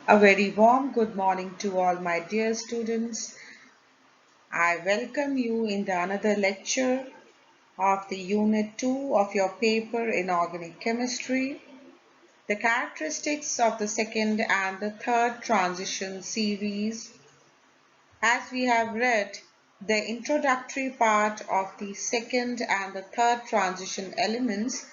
A very warm good morning to all my dear students. I welcome you in the another lecture of the Unit 2 of your paper in Organic Chemistry, the characteristics of the second and the third transition series. As we have read the introductory part of the second and the third transition elements,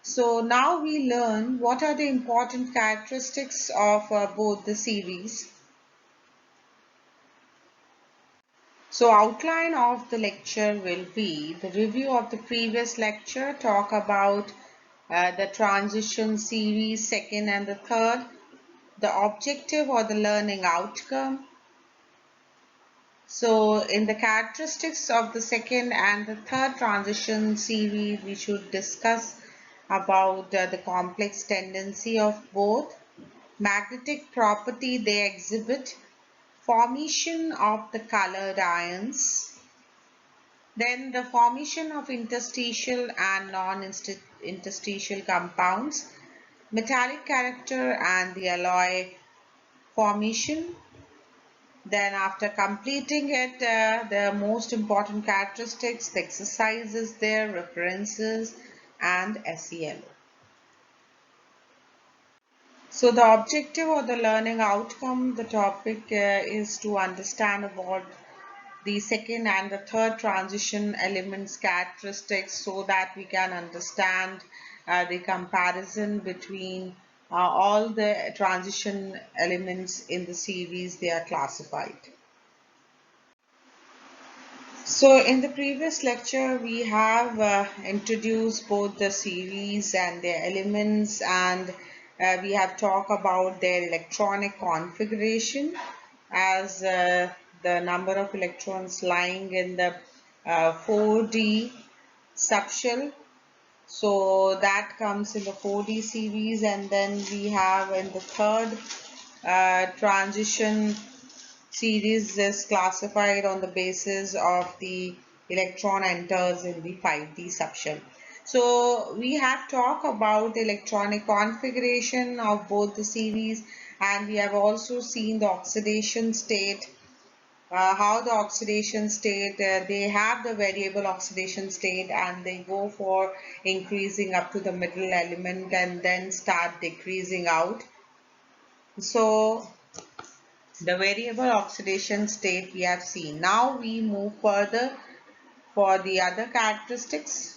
so now we learn what are the important characteristics of both the series. So outline of the lecture will be the review of the previous lecture, talk about the transition series, second and the third, the objective or the learning outcome. So in the characteristics of the second and the third transition series, we should discuss about the complex tendency of both, magnetic property they exhibit, formation of the colored ions, then the formation of interstitial and non-interstitial compounds, metallic character and the alloy formation. Then after completing it, the most important characteristics, the exercises there, references and SEL. So the objective or the learning outcome, the topic is to understand about the second and the third transition elements characteristics so that we can understand the comparison between all the transition elements in the series they are classified. So in the previous lecture we have introduced both the series and their elements, and we have talked about their electronic configuration as the number of electrons lying in the 4D subshell. So that comes in the 4D series, and then we have in the third transition series is classified on the basis of the electron enters in the 5D subshell. So we have talked about the electronic configuration of both the series, and we have also seen the oxidation state, how the oxidation state, they have the variable oxidation state and they go for increasing up to the middle element and then start decreasing out. So the variable oxidation state we have seen. Now we move further for the other characteristics.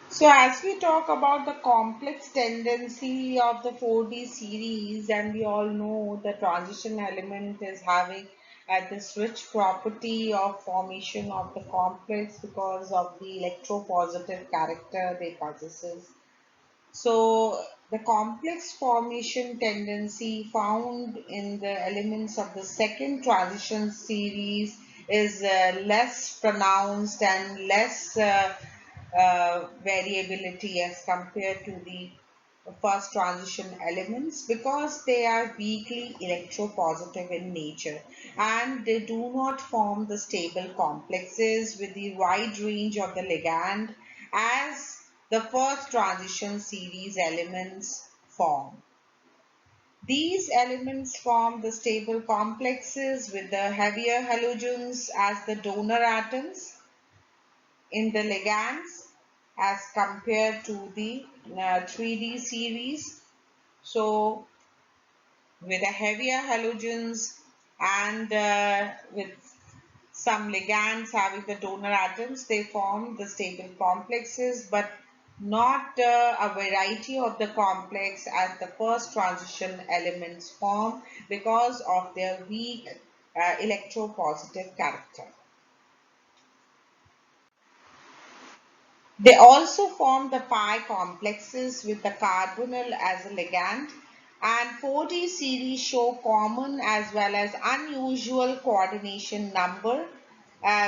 So as we talk about the complex tendency of the 4D series, and we all know the transition element is having this rich property of formation of the complex because of the electropositive character they possesses. So the complex formation tendency found in the elements of the second transition series is less pronounced and less variability as compared to the first transition elements, because they are weakly electropositive in nature and they do not form the stable complexes with the wide range of the ligand as the first transition series elements form. These elements form the stable complexes with the heavier halogens as the donor atoms in the ligands as compared to the 3D series. So with a heavier halogens and with some ligands having the donor atoms, they form the stable complexes, but not a variety of the complex as the first transition elements form because of their weak electropositive character. They also form the pi complexes with the carbonyl as a ligand, and 4D series show common as well as unusual coordination number,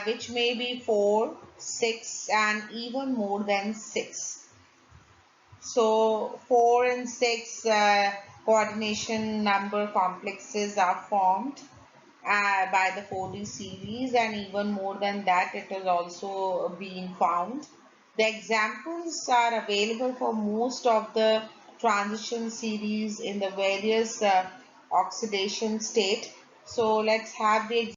which may be 4, 6 and even more than 6. So 4 and 6 coordination number complexes are formed by the 4D series, and even more than that it has also been found. The examples are available for most of the transition series in the various oxidation state. So let's have the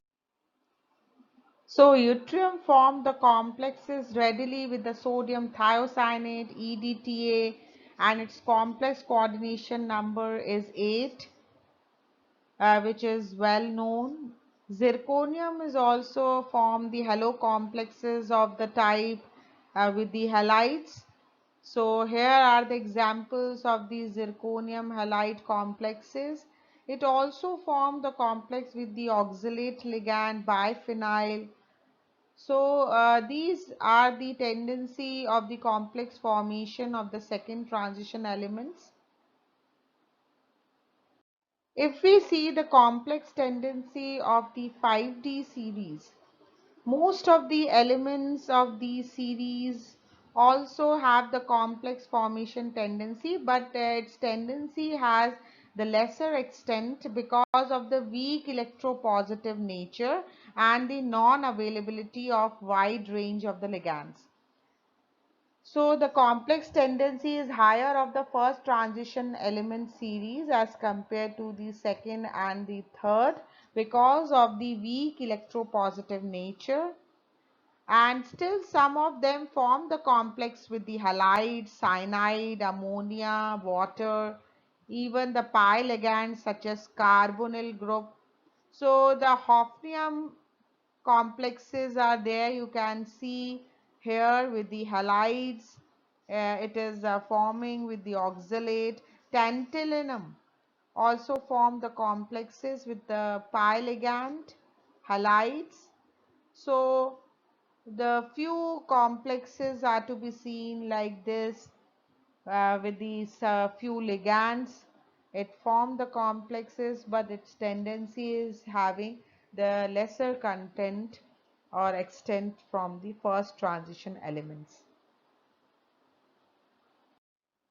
so yttrium formed the complexes readily with the sodium thiocyanate EDTA, and its complex coordination number is 8, which is well known. Zirconium is also formed the halo complexes of the type with the halides. So here are the examples of the zirconium halide complexes. It also formed the complex with the oxalate ligand biphenyl. So these are the tendency of the complex formation of the second transition elements. If we see the complex tendency of the 5D series, most of the elements of the series also have the complex formation tendency, but its tendency has the lesser extent because of the weak electropositive nature and the non-availability of wide range of the ligands. So the complex tendency is higher of the first transition element series as compared to the second and the third because of the weak electropositive nature, and still some of them form the complex with the halide, cyanide, ammonia, water, even the pi ligands such as carbonyl group. So the hafnium complexes are there, you can see here with the halides. It is forming with the oxalate. Tantalum also form the complexes with the pi ligand halides. So the few complexes are to be seen like this with these few ligands. It formed the complexes, but its tendency is having the lesser content or extent from the first transition elements.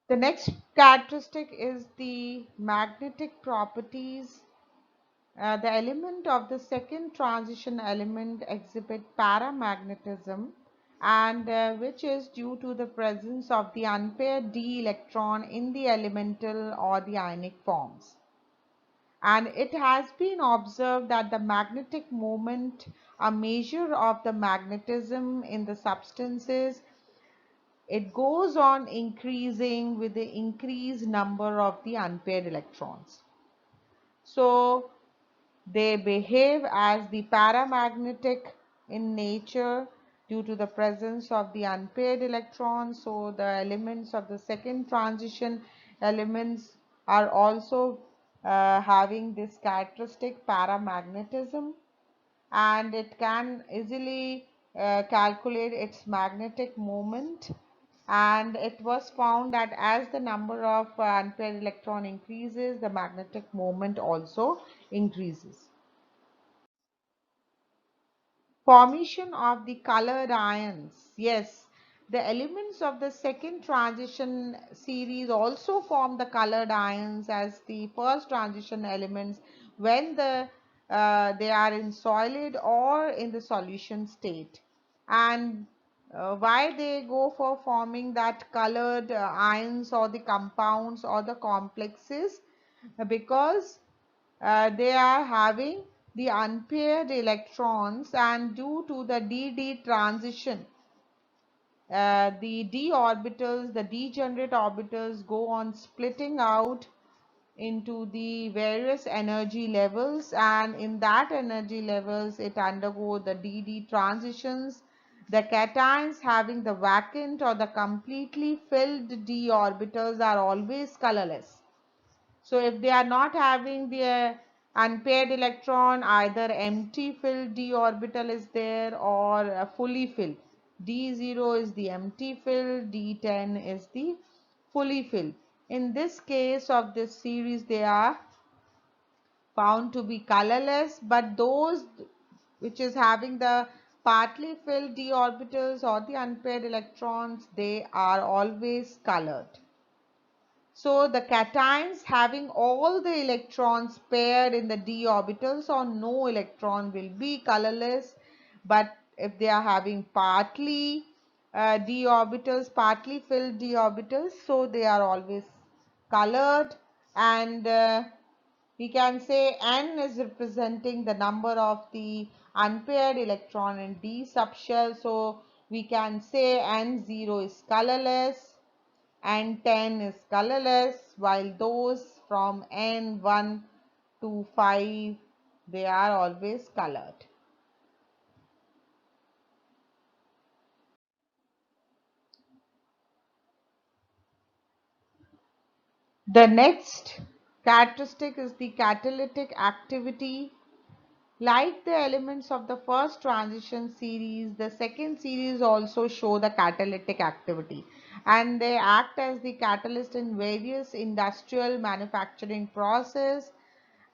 The next characteristic is the magnetic properties. The element of the second transition element exhibit paramagnetism, and which is due to the presence of the unpaired d electron in the elemental or the ionic forms. And it has been observed that the magnetic moment, a measure of the magnetism in the substances, it goes on increasing with the increased number of the unpaired electrons. So they behave as the paramagnetic in nature due to the presence of the unpaired electrons. So the elements of the second transition elements are also having this characteristic paramagnetism, and it can easily calculate its magnetic moment. And it was found that as the number of unpaired electron increases, the magnetic moment also increases. Formation of the colored ions. Yes, the elements of the second transition series also form the colored ions as the first transition elements when they are in solid or in the solution state. And why they go for forming that colored ions or the compounds or the complexes? Because they are having the unpaired electrons, and due to the dd transition, the d orbitals, the degenerate orbitals go on splitting out into the various energy levels, and in that energy levels it undergo the dd transitions. The cations having the vacant or the completely filled d orbitals are always colorless. So if they are not having the unpaired electron, either empty filled d orbital is there or fully filled. D0 is the empty filled, D10 is the fully filled. In this case of this series, they are found to be colorless, but those which is having the partly filled d orbitals or the unpaired electrons, they are always colored. So the cations having all the electrons paired in the d orbitals or no electron will be colorless, but if they are having partly d orbitals, partly filled d orbitals, so they are always colored, and we can say N is representing the number of the unpaired electron in d subshell. So we can say N0 is colorless and 10 is colorless, while those from N1 to 5, they are always colored. The next characteristic is the catalytic activity. Like the elements of the first transition series, the second series also show the catalytic activity, and they act as the catalyst in various industrial manufacturing process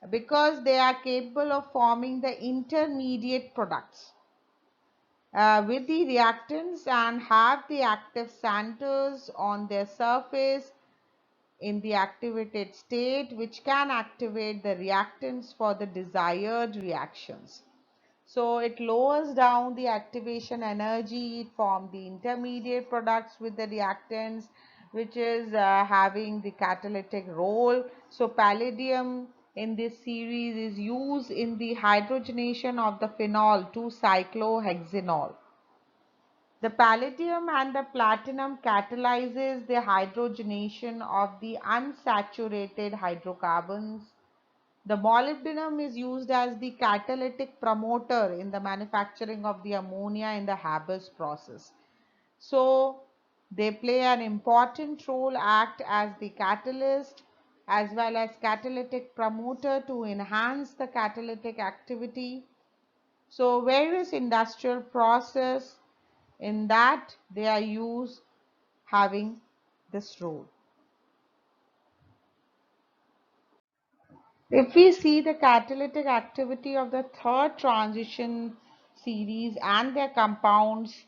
because they are capable of forming the intermediate products with the reactants and have the active centers on their surface in the activated state, which can activate the reactants for the desired reactions. So it lowers down the activation energy, it forms the intermediate products with the reactants, which is having the catalytic role. So palladium in this series is used in the hydrogenation of the phenol to cyclohexanol. The palladium and the platinum catalyzes the hydrogenation of the unsaturated hydrocarbons. The molybdenum is used as the catalytic promoter in the manufacturing of the ammonia in the Haber's process. So they play an important role, act as the catalyst as well as catalytic promoter to enhance the catalytic activity. So various industrial process in that they are used having this role. If we see the catalytic activity of the third transition series and their compounds,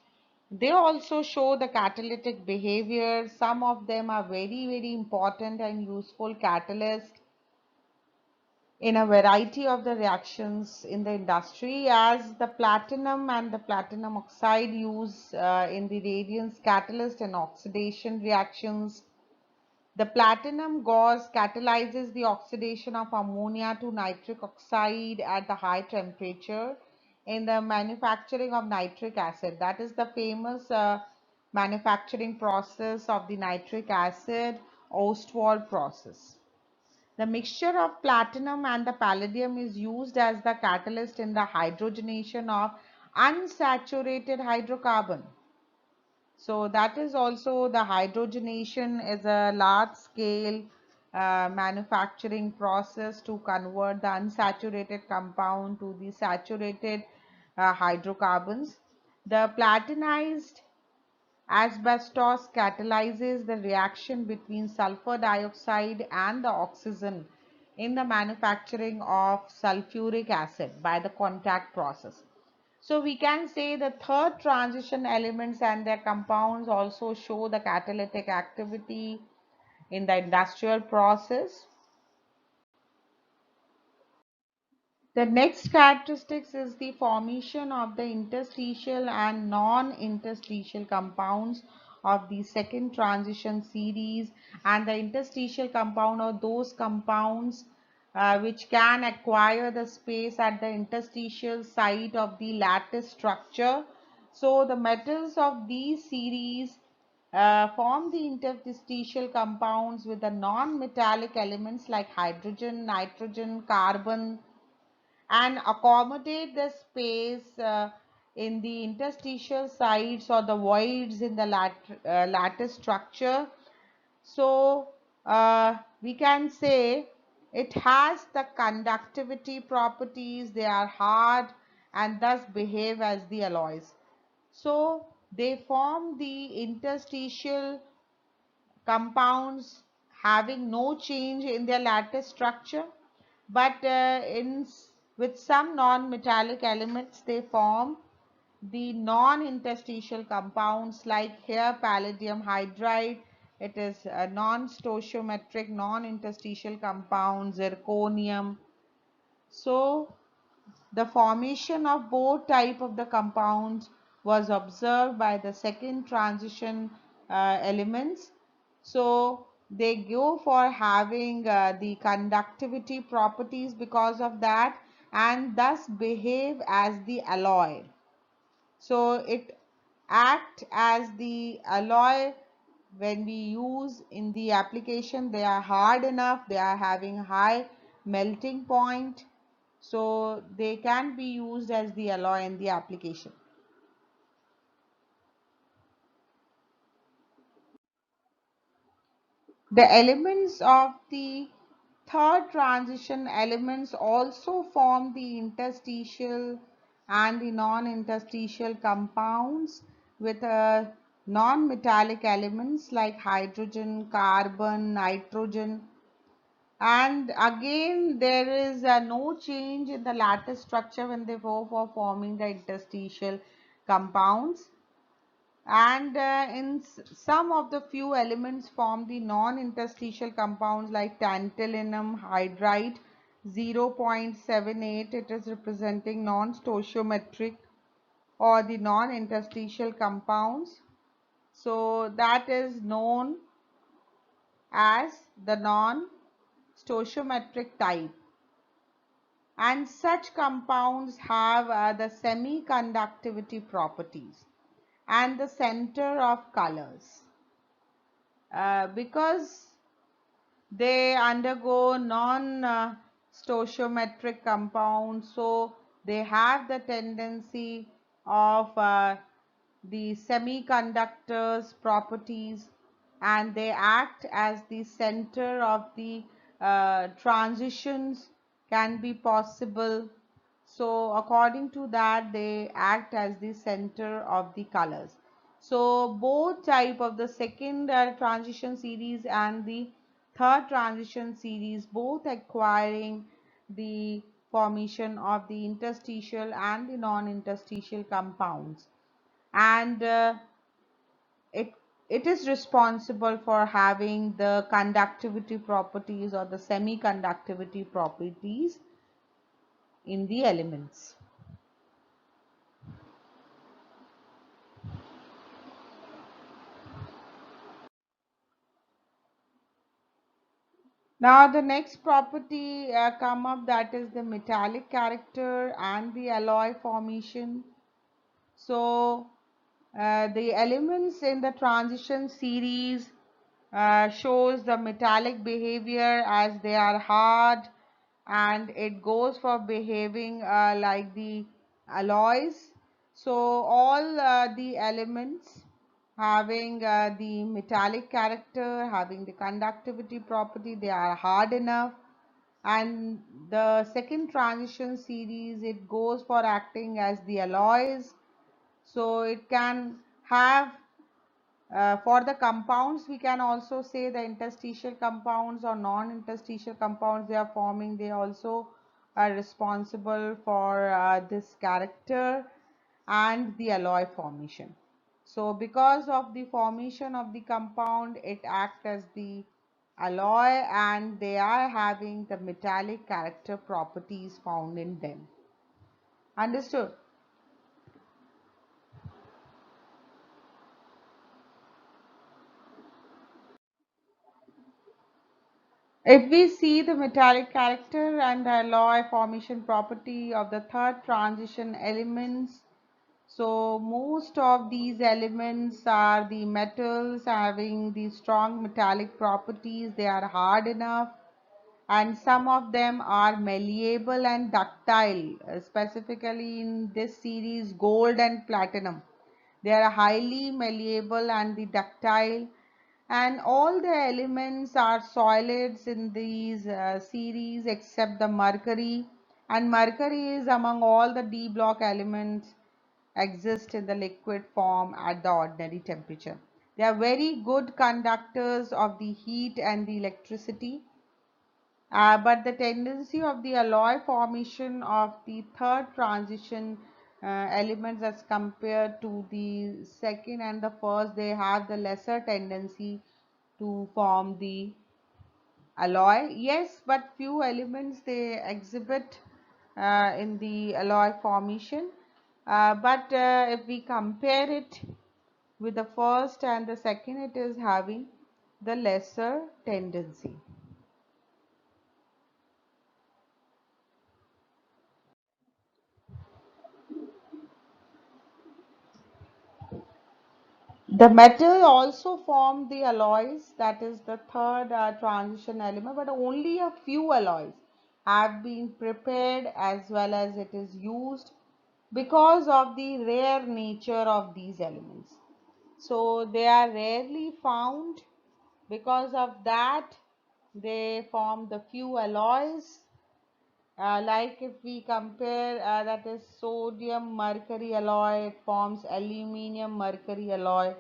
they also show the catalytic behavior. Some of them are very, very important and useful catalysts in a variety of the reactions in the industry, as the platinum and the platinum oxide used in the radiance catalyst and oxidation reactions. The platinum gauze catalyzes the oxidation of ammonia to nitric oxide at the high temperature in the manufacturing of nitric acid. That is the famous manufacturing process of the nitric acid, Ostwald process. The mixture of platinum and the palladium is used as the catalyst in the hydrogenation of unsaturated hydrocarbon. So that is also the hydrogenation is a large scale manufacturing process to convert the unsaturated compound to the saturated hydrocarbons. The platinized asbestos catalyzes the reaction between sulfur dioxide and the oxygen in the manufacturing of sulfuric acid by the contact process. So we can say the third transition elements and their compounds also show the catalytic activity in the industrial process. The next characteristics is the formation of the interstitial and non-interstitial compounds of the second transition series, and the interstitial compound are those compounds which can acquire the space at the interstitial site of the lattice structure. So the metals of these series form the interstitial compounds with the non-metallic elements like hydrogen, nitrogen, carbon, and accommodate the space in the interstitial sites or the voids in the lattice structure. So we can say it has the conductivity properties, they are hard and thus behave as the alloys. So they form the interstitial compounds having no change in their lattice structure, but with some non-metallic elements they form the non-interstitial compounds, like here palladium hydride, it is a non-stoichiometric non-interstitial compound, zirconium. So the formation of both type of the compounds was observed by the second transition elements. So They go for having the conductivity properties because of that, and thus behave as the alloy. So it act as the alloy when we use in the application. They are hard enough, they are having high melting point, so they can be used as the alloy in the application. The elements of the third transition elements also form the interstitial and the non-interstitial compounds with non-metallic elements like hydrogen, carbon, nitrogen. And again, there is no change in the lattice structure when they go for forming the interstitial compounds. And in some of the few elements form the non-interstitial compounds like tantalum hydride 0.78. It is representing non-stoichiometric or the non-interstitial compounds. So that is known as the non-stoichiometric type. And such compounds have the semi-conductivity properties and the center of colors. Because they undergo non-stoichiometric compounds, so they have the tendency of the semiconductors properties, and they act as the center of the transitions can be possible. So according to that, they act as the center of the colors. So both type of the second transition series and the third transition series both acquiring the formation of the interstitial and the non-interstitial compounds, and it it is responsible for having the conductivity properties or the semiconductivity properties in the elements. Now the next property come up, that is the metallic character and the alloy formation. So the elements in the transition series shows the metallic behavior as they are hard, and it goes for behaving like the alloys. So all the elements having the metallic character, having the conductivity property, they are hard enough. And the second transition series, it goes for acting as the alloys. So it can have for the compounds, we can also say the interstitial compounds or non-interstitial compounds they are forming, they also are responsible for this character and the alloy formation. So because of the formation of the compound, it acts as the alloy, and they are having the metallic character properties found in them. Understood? If we see the metallic character and the alloy formation property of the third transition elements, so most of these elements are the metals having the strong metallic properties. They are hard enough, and some of them are malleable and ductile, specifically in this series gold and platinum. They are highly malleable and the ductile, and all the elements are solids in these series except the mercury, and mercury is among all the d block elements exist in the liquid form at the ordinary temperature. They are very good conductors of the heat and the electricity, but the tendency of the alloy formation of the third transition elements as compared to the second and the first, they have the lesser tendency to form the alloy. Yes, but few elements they exhibit in the alloy formation. But if we compare it with the first and the second, it is having the lesser tendency. The metal also form the alloys, that is the third transition element, but only a few alloys have been prepared as well as it is used because of the rare nature of these elements. So they are rarely found. Because of that, they form the few alloys. Like if we compare, that is sodium mercury alloy, it forms aluminium mercury alloy,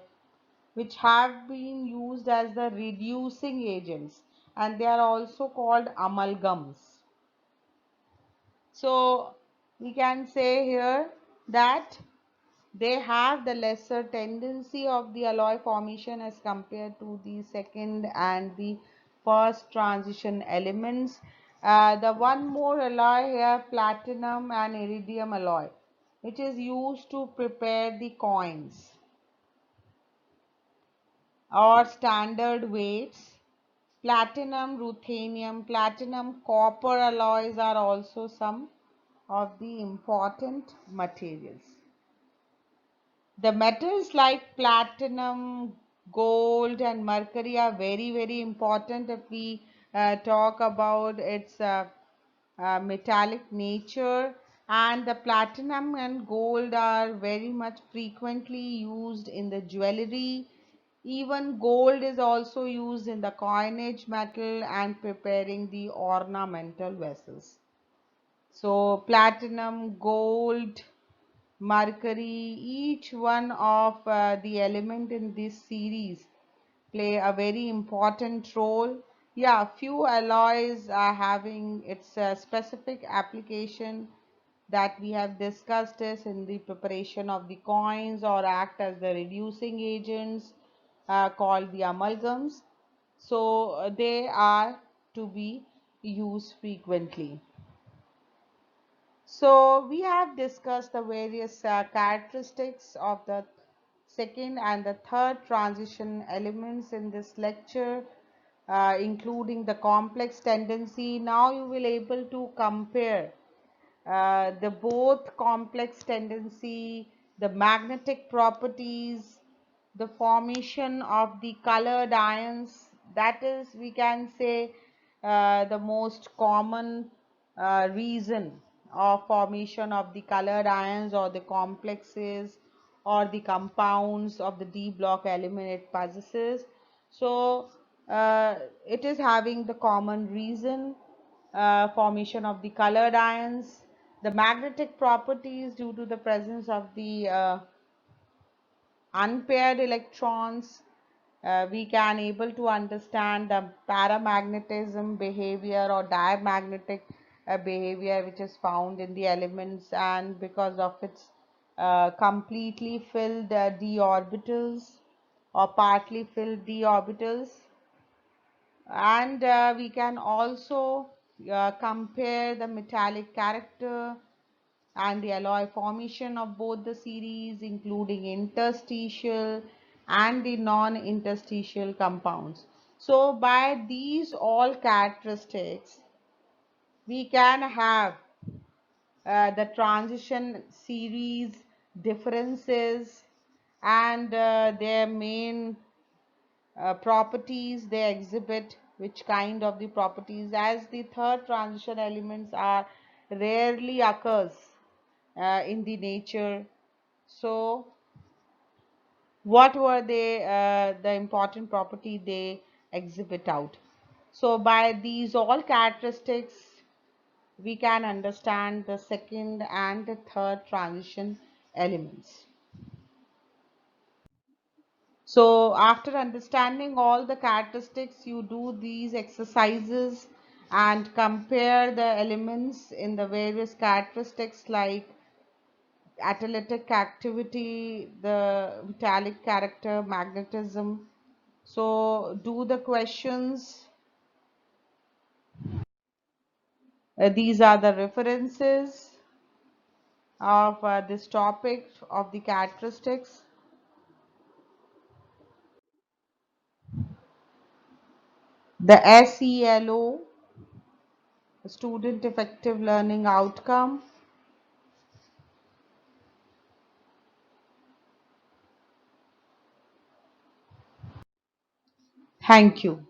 which have been used as the reducing agents, and they are also called amalgams. So we can say here that they have the lesser tendency of the alloy formation as compared to the second and the first transition elements. The one more alloy here, platinum and iridium alloy, which is used to prepare the coins or standard weights. Platinum, ruthenium, platinum, copper alloys are also some of the important materials. The metals like platinum, gold, and mercury are very, very important if we talk about its metallic nature. And the platinum and gold are very much frequently used in the jewelry. Even gold is also used in the coinage metal and preparing the ornamental vessels. So, platinum, gold, mercury, each one of the element in this series play a very important role. Yeah, few alloys are having its specific application that we have discussed is in the preparation of the coins or act as the reducing agents called the amalgams. So they are to be used frequently. So we have discussed the various characteristics of the second and the third transition elements in this lecture, including the complex tendency. Now you will able to compare the both complex tendency, the magnetic properties, the formation of the colored ions. That is, we can say, the most common reason of formation of the colored ions or the complexes or the compounds of the d block element it possesses. So it is having the common reason, formation of the colored ions, the magnetic properties due to the presence of the unpaired electrons. We can able to understand the paramagnetism behavior or diamagnetic behavior which is found in the elements, and because of its completely filled d orbitals or partly filled d orbitals. And we can also compare the metallic character and the alloy formation of both the series, including interstitial and the non-interstitial compounds. So by these all characteristics, we can have the transition series differences and their main properties they exhibit, which kind of the properties, as the third transition elements are rarely occurs in the nature. So what were they, the important property they exhibit out? So by these all characteristics we can understand the second and the third transition elements. So after understanding all the characteristics, you do these exercises and compare the elements in the various characteristics like catalytic activity, the metallic character, magnetism. So do the questions. These are the references of this topic of the characteristics. the SELO, student effective learning outcome. Thank you.